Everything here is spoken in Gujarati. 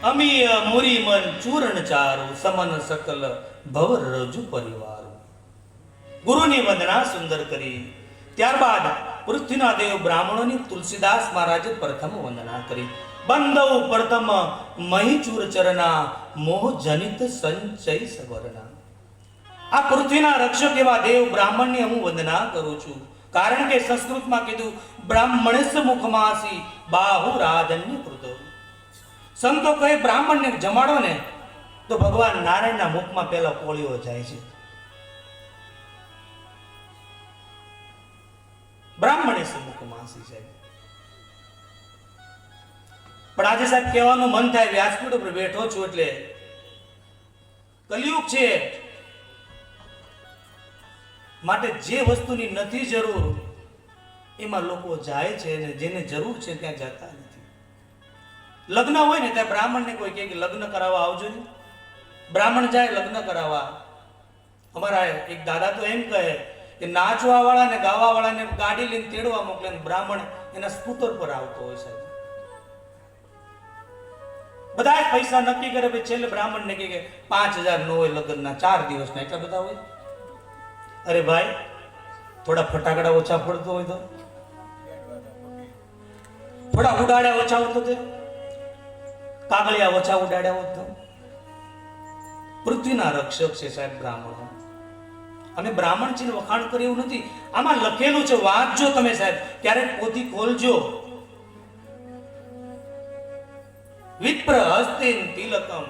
અમીય મુરી મન ચૂરણ ચારું સમન સકલ ભવર રજુ પરિવાર. ગુરુની વંદના સુંદર કરી ત્યારબાદ પૃથ્વીના દેવ બ્રાહ્મણોની તુલસીદાસ મહારાજે પ્રથમ વંદના કરી. બંદવ પ્રથમ મહીચૂર ચરના મોહ જનિત સંચય સવરના. આ પૃથ્વીના રક્ષક એવા દેવ બ્રાહ્મણની હું વંદના કરું છું. કારણ કે સંસ્કૃતમાં કીધું બ્રાહ્મણસ્ય મુખમાસી બાહુ રાજન્ય કૃતો. સંતો કહે બ્રાહ્મણને જમાડો ને તો ભગવાન નારાયણના મુખમાં પેલા કોળીઓ જાય છે. બ્રાહ્મણસ્ય મુખમાસી સાહેબ. પણ આજે સાહેબ કહેવાનું મન થાય, વ્યાસપીઠ ઉપર બેઠો છું એટલે કલિયુગ છે માટે જે વસ્તુની નથી જરૂર એમાં લોકો જાય છે અને જેને જરૂર છે ત્યાં જતા નથી. લગ્ન હોય ને ત્યાં બ્રાહ્મણને કોઈ કહે કે લગ્ન કરાવવા આવજો ને, બ્રાહ્મણ જાય લગ્ન કરાવવા. અમારા એક દાદા તો એમ કહે કે નાચવા વાળા ને ગાવા વાળાને ગાડી લઈને તેડવા મોકલે, બ્રાહ્મણ એના સ્કૂટર પર આવતો હોય સાહેબ. બધા પૈસા નક્કી કરે, ભાઈ છેલ્લે બ્રાહ્મણ ને કે 5000 નો હોય લગ્નના 4 દિવસના, એટલા બધા હોય. અરે ભાઈ થોડા ફટાકડા ઓછા પડતો હોય તો, થોડા ઉડાડ્યા ઓછા હોત તો, કાગળિયા ઓછા ઉડાડ્યા હોત તો. પૃથ્વીના રક્ષક છે સાહેબ બ્રાહ્મણો. અમે બ્રાહ્મણ છે વખાણ કરી એવું નથી, આમાં લખેલું છે, વાંચજો તમે સાહેબ, ક્યારેક પોથી ખોલજો. વિપ્ર હસ્તેન તિલકમ